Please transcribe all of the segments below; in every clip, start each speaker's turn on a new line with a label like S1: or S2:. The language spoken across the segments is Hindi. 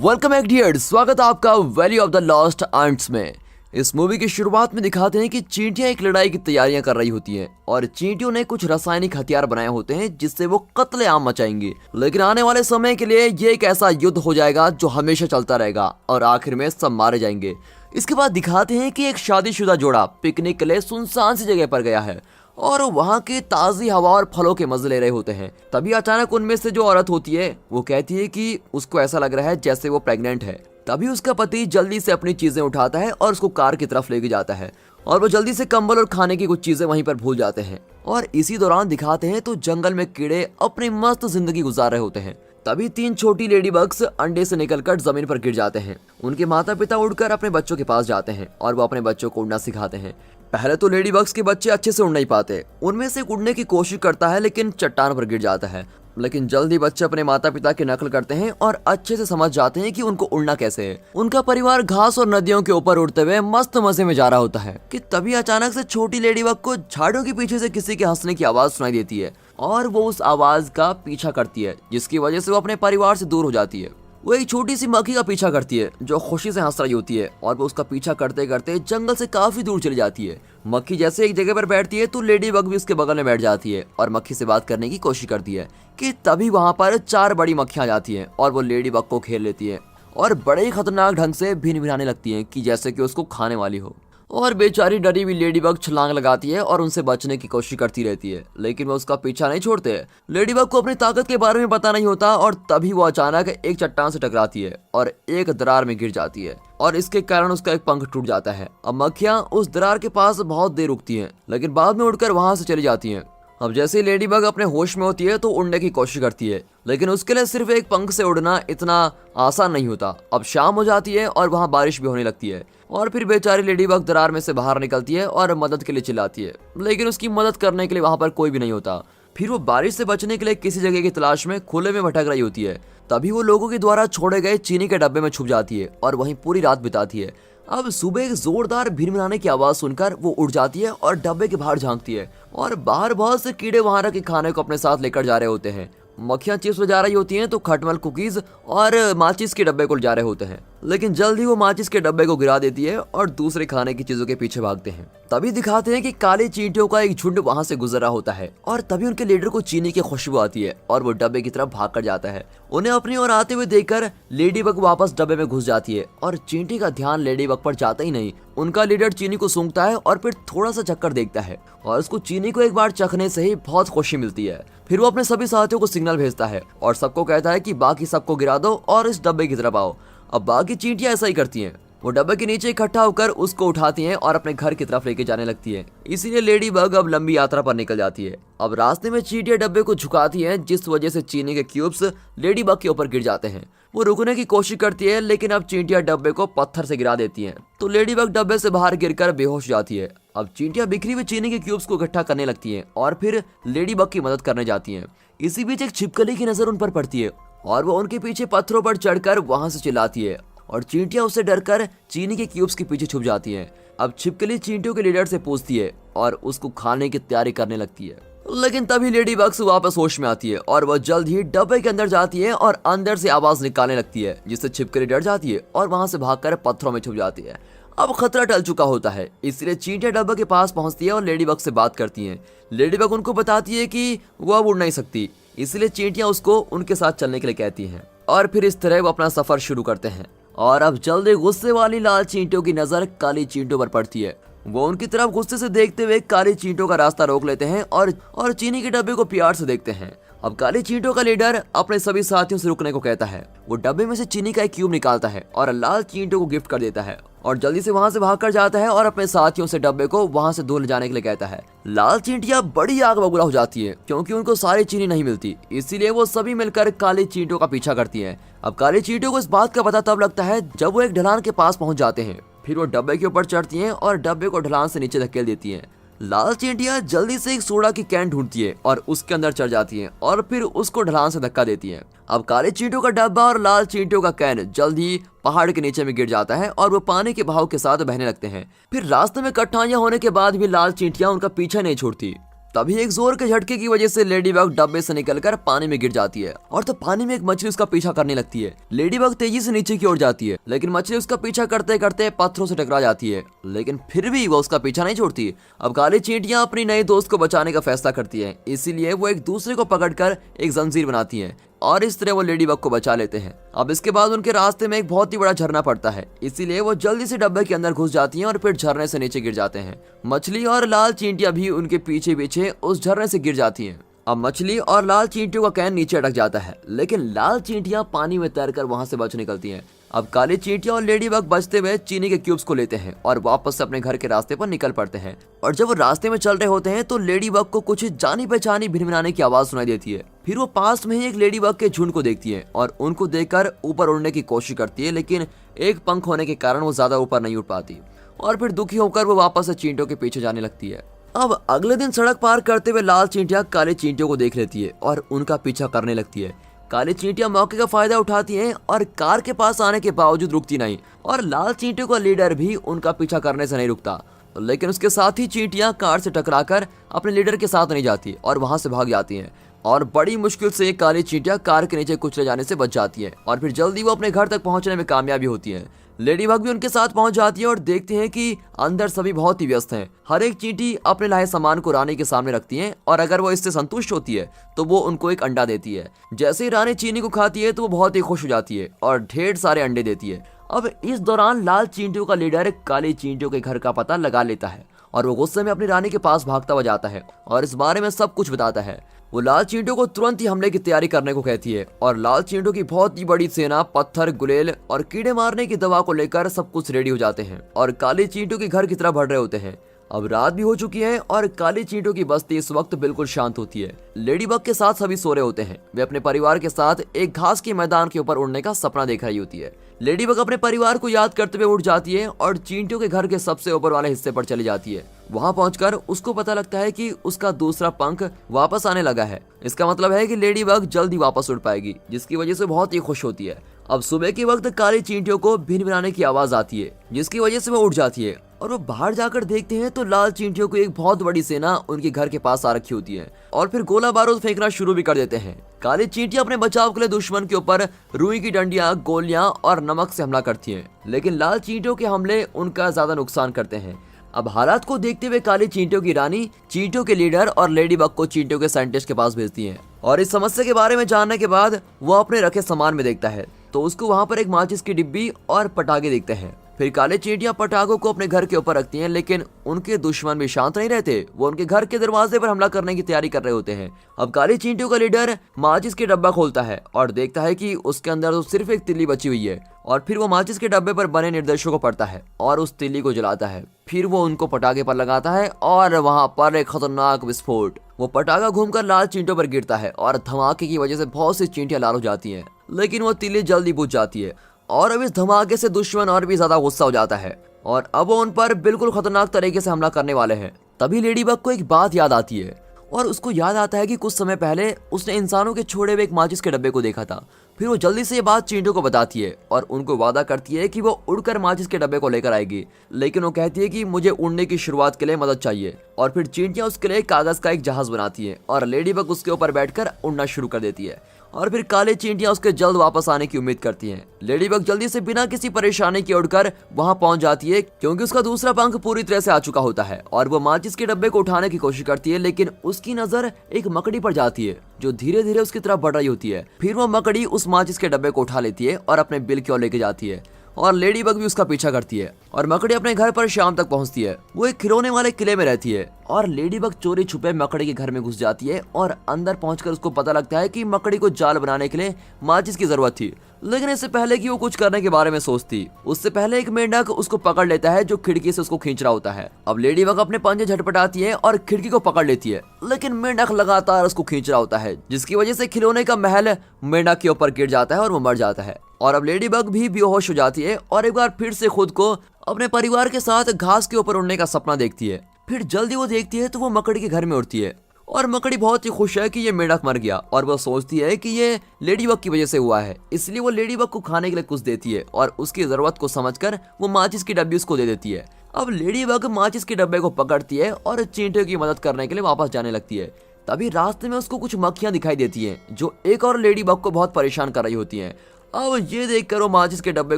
S1: वेलकम बैक डियर, स्वागत है आपका valley of the lost arts में। इस मूवी की शुरुआत में दिखाते हैं कि चींटियां एक लड़ाई की तैयारियां कर रही होती हैं और चींटियों ने कुछ रासायनिक हथियार बनाए होते हैं जिससे वो कत्लेआम मचाएंगी। लेकिन आने वाले समय के लिए ये एक ऐसा युद्ध हो जाएगा जो हमेशा चलता रहेगा और आखिर में सब मारे जाएंगे। इसके बाद दिखाते हैं कि एक शादीशुदा जोड़ा पिकनिक के लिए सुनसान सी जगह पर गया है और वहाँ की ताज़ी हवा और फलों के मजे ले रहे होते हैं। तभी अचानक उनमें से जो औरत होती है वो कहती है कि उसको ऐसा लग रहा है जैसे वो प्रेग्नेंट है। तभी उसका पति जल्दी से अपनी चीजें उठाता है और उसको कार की तरफ लेके जाता है और वो जल्दी से कंबल और खाने की कुछ चीजें वहीं पर भूल जाते हैं। और इसी दौरान दिखाते हैं तो जंगल में कीड़े अपनी मस्त जिंदगी गुजार रहे होते हैं। तभी 3 छोटी लेडी बग्स अंडे से निकलकर जमीन पर गिर जाते हैं। उनके माता पिता उड़कर अपने बच्चों के पास जाते हैं और वो अपने बच्चों को उड़ना सिखाते हैं। पहले तो लेडी बग्स के बच्चे अच्छे से उड़ नहीं पाते। उनमें से उड़ने की कोशिश करता है लेकिन चट्टान पर गिर जाता है। लेकिन जल्द ही बच्चे अपने माता पिता की नकल करते हैं और अच्छे से समझ जाते हैं कि उनको उड़ना कैसे है। उनका परिवार घास और नदियों के ऊपर उड़ते हुए मस्त मजे में जा रहा होता है कि तभी अचानक से छोटी लेडी बग को झाड़ों के पीछे से किसी के हंसने की आवाज सुनाई देती है और वो उस आवाज का पीछा करती है, जिसकी वजह से वो अपने परिवार से दूर हो जाती है। वो एक छोटी सी मक्खी का पीछा करती है जो खुशी से हंस रही होती है और वो उसका पीछा करते करते जंगल से काफी दूर चली जाती है। मक्खी जैसे एक जगह पर बैठती है तो लेडी बग भी उसके बगल में बैठ जाती है और मक्खी से बात करने की कोशिश करती है कि तभी वहां पर 4 बड़ी मक्खियां आ जाती हैं और वो लेडी बग को घेर लेती है और बड़े ही खतरनाक ढंग से भिन भिनाने लगती हैं कि जैसे कि उसको खाने वाली हो। और बेचारी डरी हुई लेडी बग छलांग लगाती है और उनसे बचने की कोशिश करती रहती है, लेकिन वो उसका पीछा नहीं छोड़ते। लेडी बग को अपनी ताकत के बारे में पता नहीं होता और तभी वो अचानक एक चट्टान से टकराती है और एक दरार में गिर जाती है और इसके कारण उसका एक पंख टूट जाता है। अब मक्खियां उस दरार के पास बहुत देर रुकती हैं लेकिन बाद में उड़कर वहां से चली जाती हैं। अब जैसे ही लेडी बग अपने होश में होती है तो उड़ने की कोशिश करती है, लेकिन उसके लिए सिर्फ एक पंख से उड़ना इतना आसान नहीं होता। अब शाम हो जाती है और वहाँ बारिश भी होने लगती है और फिर बेचारी लेडी बग दरार में से बाहर निकलती है और मदद के लिए चिल्लाती है, लेकिन उसकी मदद करने के लिए वहाँ पर कोई भी नहीं होता। फिर वो बारिश से बचने के लिए किसी जगह की तलाश में खुले में भटक रही होती है। तभी वो लोगों के द्वारा छोड़े गए चीनी के डब्बे में छुप जाती है और वहीं पूरी रात बिताती है। अब सुबह एक जोरदार भिनभिनाने की आवाज सुनकर वो उड़ जाती है और डब्बे के बाहर झांकती है और बाहर बहुत से कीड़े वहां रखे खाने को अपने साथ लेकर जा रहे होते हैं। मक्खियां चिप्स ले जा रही होती हैं तो खटमल कुकीज और माचिस के डब्बे को जा रहे होते हैं, लेकिन जल्द ही वो माचिस के डब्बे को गिरा देती है और दूसरे खाने की चीजों के पीछे भागते हैं। तभी दिखाते हैं कि काली चींटियों का एक झुंड वहां से गुजर रहा होता है और तभी उनके लीडर को चीनी की खुशबू आती है और वो डब्बे की तरफ भाग कर जाता है। उन्हें अपनी ओर आते हुए देखकर लेडी बग वापस डब्बे में घुस जाती है और चींटी का ध्यान लेडी बग पर जाता ही नहीं। उनका लीडर चीनी को सूंघता है और फिर थोड़ा सा चक्कर देखता है और उसको चीनी को एक बार चखने से ही बहुत खुशी मिलती है। फिर वो अपने सभी साथियों को सिग्नल भेजता है और सबको कहता है कि बाकी सबको गिरा दो और इस डब्बे की तरफ आओ। अब बाकी चींटियां ऐसा ही करती हैं। वो डब्बे के नीचे इकट्ठा होकर उसको उठाती हैं और अपने घर की तरफ लेके जाने लगती है। इसीलिए लेडी बग अब लंबी यात्रा पर निकल जाती है। अब रास्ते में चींटियां डब्बे को झुकाती हैं जिस वजह से चीनी के क्यूब्स लेडी बग के ऊपर गिर जाते हैं। वो रुकने की कोशिश करती है लेकिन अब चींटियां डब्बे को पत्थर से गिरा देती हैं तो लेडी बग डब्बे से बाहर गिरकर बेहोश जाती है। अब चींटियां बिखरी हुई चीनी के क्यूब्स को इकट्ठा करने लगती हैं और फिर लेडी बग की मदद करने जाती हैं। इसी बीच एक छिपकली की नजर उन पर पड़ती है और वो उनके पीछे पत्थरों पर चढ़कर वहां से चिल्लाती है और चींटियां उससे डरकर चीनी के क्यूब्स के पीछे छुप जाती हैं। अब छिपकली चींटियों के लीडर से पूछती है और उसको खाने की तैयारी करने लगती है, लेकिन तभी लेडी बग्स वापस होश में आती है और वह जल्द ही डब्बे के अंदर जाती है और अंदर से आवाज निकालने लगती है जिससे छिपकली डर जाती है और वहां से भागकर पत्थरों में छुप जाती है। अब खतरा टल चुका होता है, इसलिए चींटियां डब्बे के पास पहुंचती है और लेडी बग से बात करती हैं। लेडी बग उनको बताती है कि वो अब उड़ नहीं सकती, इसलिए चींटियां उसको उनके साथ चलने के लिए कहती हैं और फिर इस तरह वो अपना सफर शुरू करते हैं। और अब जल्दी गुस्से वाली लाल चींटियों की नजर काली चींटियों पर पड़ती है। वो उनकी तरफ गुस्से से देखते हुए काली चींटियों का रास्ता रोक लेते हैं और चीनी के डब्बे को प्यार से देखते हैं। अब काली चींटियों का लीडर अपने सभी साथियों से रुकने को कहता है। वो डब्बे में से चीनी का एक क्यूब निकालता है और लाल चींटियों को गिफ्ट कर देता है और जल्दी से वहां से भागकर जाता है और अपने साथियों से डब्बे को वहां से दूर ले जाने के लिए कहता है। लाल चींटियां बड़ी आग बबूला हो जाती है क्योंकि उनको सारी चीनी नहीं मिलती, इसीलिए वो सभी मिलकर काली चींटियों का पीछा करती हैं। अब काली चींटियों को इस बात का पता तब लगता है जब वो एक ढलान के पास पहुंच जाते हैं। फिर वो डब्बे के ऊपर चढ़ती हैं और डब्बे को ढलान से नीचे धकेल देती हैं। लाल चींटियां जल्दी से एक सोडा की कैन ढूंढती है और उसके अंदर चढ़ जाती हैं और फिर उसको ढलान से धक्का देती हैं। अब काले चींटियों का डब्बा और लाल चींटियों का कैन जल्द ही पहाड़ के नीचे में गिर जाता है और वो पानी के बहाव के साथ बहने लगते हैं। फिर रास्ते में कठिनाइयां होने के बाद भी लाल चींटियां उनका पीछा नहीं छोड़ती। तभी एक जोर के झटके की वजह से लेडीबग डब्बे से निकलकर पानी में गिर जाती है और तो पानी में एक मछली उसका पीछा करने लगती है। लेडीबग तेजी से नीचे की ओर जाती है, लेकिन मछली उसका पीछा करते करते पत्थरों से टकरा जाती है, लेकिन फिर भी वो उसका पीछा नहीं छोड़ती। अब काली चींटियां अपनी नए दोस्त को बचाने का फैसला करती है, इसीलिए वो एक दूसरे को पकड़कर एक जंजीर बनाती है और इस तरह वो लेडीबग को बचा लेते हैं। अब इसके बाद उनके रास्ते में एक बहुत ही बड़ा झरना पड़ता है, इसीलिए वो जल्दी से डब्बे के अंदर घुस जाती हैं और फिर झरने से नीचे गिर जाते हैं। मछली और लाल चींटियां भी उनके पीछे पीछे उस झरने से गिर जाती हैं। अब मछली और लाल चींटियों का कैन नीचे अटक जाता है, लेकिन लाल चींटियां पानी में तैरकर वहां से बच निकलती हैं। अब काली चींटियां और लेडीबग बचते हुए चीनी के क्यूब्स को लेते हैं और वापस से अपने घर के रास्ते पर निकल पड़ते हैं। और जब वो रास्ते में चल रहे होते हैं तो लेडीबग को कुछ जानी पहचानी भिनभिनाने की आवाज सुनाई देती है। फिर वो पास में ही एक लेडीबग के झुंड को देखती है और उनको देखकर ऊपर उड़ने की कोशिश करती है, लेकिन एक पंख होने के कारण वो ज्यादा ऊपर नहीं उठ पाती और फिर दुखी होकर वो वापस से चींटियों के पीछे जाने लगती है। अब अगले दिन सड़क पार करते हुए लाल चींटियां काली चींटियों को देख लेती है और उनका पीछा करने लगती है। काली चींटियां मौके का फायदा उठाती हैं और कार के पास आने के बावजूद रुकती नहीं और लाल चींटियों का लीडर भी उनका पीछा करने से नहीं रुकता, लेकिन उसके साथ ही चींटियां कार से टकराकर अपने लीडर के साथ नहीं जाती और वहां से भाग जाती हैं और बड़ी मुश्किल से काली चींटियां कार के नीचे कुचले जाने से बच जाती है और फिर जल्दी वो अपने घर तक पहुंचने में कामयाबी होती है। लेडीबग भी उनके साथ पहुंच जाती है और देखते हैं कि अंदर सभी बहुत ही व्यस्त हैं। हर एक चींटी अपने लाए सामान को रानी के सामने रखती है और अगर वो इससे संतुष्ट होती है तो वो उनको एक अंडा देती है। जैसे ही रानी चीनी को खाती है तो वो बहुत ही खुश हो जाती है और ढेर सारे अंडे देती है। अब इस दौरान लाल चींटियों का लीडर काली चींटियों के घर का पता लगा लेता है और वो गुस्से में अपनी रानी के पास भागता हुआ जाता है और इस बारे में सब कुछ बताता है। वो लाल चींटियों को तुरंत ही हमले की तैयारी करने को कहती है और लाल चींटियों की बहुत ही बड़ी सेना पत्थर, गुलेल और कीड़े मारने की दवा को लेकर सब कुछ रेडी हो जाते हैं और काली चींटियों के घर की तरफ बढ़ रहे होते हैं। अब रात भी हो चुकी है और काली चींटियों की बस्ती इस वक्त बिल्कुल शांत होती है। लेडीबग के साथ सभी सो रहे होते हैं। वे अपने परिवार के साथ एक घास के मैदान के ऊपर उड़ने का सपना देख रही होती है। लेडीबग अपने परिवार को याद करते हुए उठ जाती है और चींटियों के घर के सबसे ऊपर वाले हिस्से पर चली जाती है। वहां पहुंचकर उसको पता लगता है कि उसका दूसरा पंख वापस आने लगा है। इसका मतलब है कि लेडीबग जल्दी वापस उड़ पाएगी, जिसकी वजह से बहुत ही खुश होती है। अब सुबह के वक्त काली चींटियों को भिनभिनाने की आवाज आती है, जिसकी वजह से वो उठ जाती है और वो बाहर जाकर देखते हैं तो लाल चींटियों को एक बहुत बड़ी सेना उनके घर के पास आ रखी होती है और फिर गोला बारूद फेंकना शुरू भी कर देते हैं। काली चींटियां अपने बचाव के लिए दुश्मन के ऊपर रुई की डंडियां, गोलियां और नमक से हमला करती हैं, लेकिन लाल चींटियों के हमले उनका ज्यादा नुकसान करते हैं। अब हालात को देखते हुए काली चींटियों की रानी चींटियों के लीडर और लेडीबग को चींटियों के साइंटिस्ट के पास भेजती है और इस समस्या के बारे में जानने के बाद वो अपने रखे सामान में देखता है तो उसको वहां पर एक माचिस की डिब्बी और पटाखे दिखते हैं। फिर काले चींटियां पटाखों को अपने घर के ऊपर रखती हैं, लेकिन उनके दुश्मन भी शांत नहीं रहते। वो उनके घर के दरवाजे पर हमला करने की तैयारी कर रहे होते हैं। अब काली चींटियों का लीडर माचिस के डब्बा खोलता है और देखता है कि उसके अंदर तो सिर्फ एक तिल्ली बची हुई है और फिर वो माचिस के डब्बे पर बने निर्देशों को पढ़ता है और उस तिल्ली को जलाता है। फिर वो उनको पटाखे पर लगाता है और वहां पर एक खतरनाक विस्फोट। वो पटाखा घूमकर लाल चींटियों पर गिरता है और धमाके की वजह से बहुत सी चींटियां लाल हो जाती हैं, लेकिन वो तिल्ली जल्दी बुझ जाती है और अब इस धमाके से दुश्मन और भी ज्यादा गुस्सा हो जाता है और अब वो उन पर बिल्कुल खतरनाक तरीके से हमला करने वाले हैं। तभी लेडीबग को एक बात याद आती है और उसको याद आता है कि कुछ समय पहले उसने इंसानों के छोड़े हुए एक माचिस के डब्बे को देखा था। फिर वो जल्दी से ये बात चींटियों को बताती है और उनको वादा करती है कि वो उड़कर माचिस के डब्बे को लेकर आएगी, लेकिन वो कहती है कि मुझे उड़ने की शुरुआत के लिए मदद चाहिए और फिर चींटियां उसके लिए कागज का एक जहाज बनाती है और लेडीबग उसके ऊपर बैठकर उड़ना शुरू कर देती है और फिर काले चींटियां उसके जल्द वापस आने की उम्मीद करती हैं। लेडीबग जल्दी से बिना किसी परेशानी के उड़कर वहां पहुंच जाती है क्योंकि उसका दूसरा पंख पूरी तरह से आ चुका होता है और वो माचिस के डब्बे को उठाने की कोशिश करती है, लेकिन उसकी नजर एक मकड़ी पर जाती है जो धीरे धीरे उसकी तरफ बढ़ रही होती है। फिर वो मकड़ी उस माचिस के डब्बे को उठा लेती है और अपने बिल की ओर लेके जाती है और लेडीबग भी उसका पीछा करती है और मकड़ी अपने घर पर शाम तक पहुंचती है। वो एक खिलौने वाले किले में रहती है और लेडीबग चोरी छुपे मकड़ी के घर में घुस जाती है और अंदर पहुंचकर उसको पता लगता है कि मकड़ी को जाल बनाने के लिए माचिस की जरूरत थी, लेकिन इससे पहले कि वो कुछ करने के बारे में सोचती उससे पहले एक मेंढक उसको पकड़ लेता है जो खिड़की से उसको खींच रहा होता है। अब लेडीबग अपने पंजे झटपटाती है और खिड़की को पकड़ लेती है, लेकिन मेंढक लगातार उसको खींच रहा होता है, जिसकी वजह से खिलौने का महल मेंढक के ऊपर गिर जाता है और वो मर जाता है। और अब लेडीबग भी बेहोश हो जाती है और एक बार फिर से खुद को अपने परिवार के साथ घास के ऊपर उड़ने का सपना देखती है। फिर जल्दी वो देखती है तो वो मकड़ी के घर में उड़ती है और मकड़ी बहुत ही खुश है कि ये मेंढक मर गया और वो सोचती है कि ये लेडीबग की वजह से हुआ है, इसलिए वो लेडीबग को खाने के लिए कुछ देती है और उसकी जरूरत को समझकर वो माचिस की डब्बी उसको दे देती है। अब लेडी बग माचिस के डब्बे को पकड़ती है और चींटियों की मदद करने के लिए वापस जाने लगती है। तभी रास्ते में उसको कुछ मक्खियां दिखाई देती हैं जो एक और लेडी बग को बहुत परेशान कर रही होती हैं। अब ये देखकर वो माचिस के डब्बे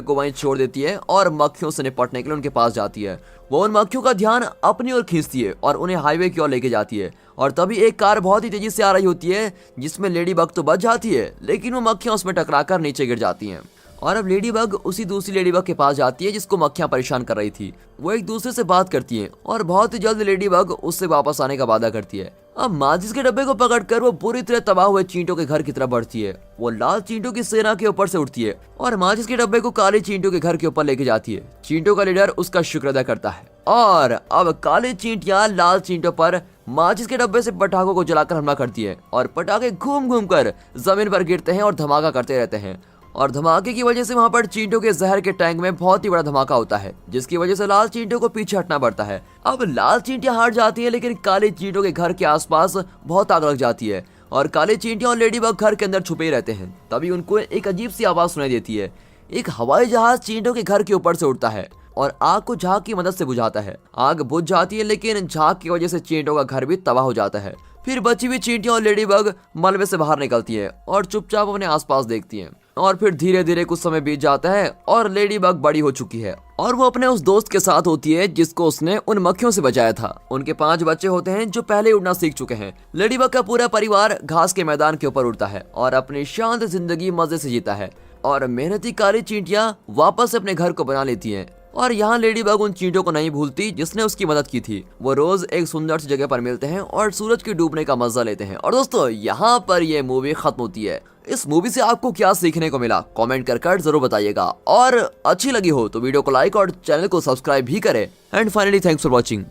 S1: को वहीं छोड़ देती है और मक्खियों से निपटने के लिए उनके पास जाती है। वो उन मक्खियों का ध्यान अपनी ओर खींचती है और उन्हें हाईवे की ओर लेके जाती है। और तभी एक कार बहुत ही तेजी से आ रही होती है जिसमें लेडी बग तो बच जाती है, लेकिन वो मक्खियां उसमें टकराकर नीचे गिर जाती हैं। और अब लेडी बग उसी दूसरी लेडी बग के पास जाती है जिसको मक्खियां परेशान कर रही थी। वो एक दूसरे से बात करती हैं और बहुत ही जल्द लेडी बग उससे वापस आने का वादा करती है। अब माचिस के डब्बे को पकड़कर वो पूरी तरह तबाह हुए चींटियों के घर की तरफ बढ़ती है। वो लाल चींटियों की सेना के ऊपर से उठती है और माचिस के डब्बे को काले चींटियों के घर के ऊपर लेके जाती है। चींटियों का लीडर उसका शुक्र अदा करता है और अब काले चींटियां लाल चींटियों पर माचिस के डब्बे से पटाखों को जलाकर हमला करती है और पटाखे घूम घूम कर जमीन पर गिरते हैं और धमाका करते रहते हैं। और धमाके की वजह से वहां पर चींटियों के जहर के टैंक में बहुत ही बड़ा धमाका होता है, जिसकी वजह से लाल चींटियों को पीछे हटना पड़ता है। अब लाल चींटियां हार जाती हैं, लेकिन काले चींटियों के घर के आसपास बहुत आग लग जाती है और काले चींटियां और लेडी बग घर के अंदर छुपे रहते हैं। तभी उनको एक अजीब सी आवाज सुनाई देती है। एक हवाई जहाज चींटियों के घर के ऊपर से उड़ता है और आग को झाग की मदद से बुझाता है। आग बुझ जाती है, लेकिन झाग की वजह से चींटियों का घर भी तबाह हो जाता है। फिर बची हुई चींटियां और लेडी बग मलबे से बाहर निकलती है और चुपचाप अपने आसपास देखती हैं। और फिर धीरे धीरे कुछ समय बीत जाता है और लेडी बग बड़ी हो चुकी है और वो अपने उस दोस्त के साथ होती है जिसको उसने उन मक्खियों से बचाया था। उनके 5 बच्चे होते हैं जो पहले उड़ना सीख चुके हैं। लेडी बग का पूरा परिवार घास के मैदान के ऊपर उड़ता है और अपनी शांत जिंदगी मजे से जीता है। और मेहनती काली चींटियां वापस अपने घर को बना लेती हैं। और यहाँ लेडी बग उन चींटियों को नहीं भूलती जिसने उसकी मदद की थी। वो रोज एक सुंदर सी जगह पर मिलते हैं और सूरज के डूबने का मजा लेते हैं। और दोस्तों, यहाँ पर ये मूवी खत्म होती है। इस मूवी से आपको क्या सीखने को मिला कमेंट कर जरूर बताइएगा। और अच्छी लगी हो तो वीडियो को लाइक और चैनल को सब्सक्राइब भी करें। And finally thanks for watching.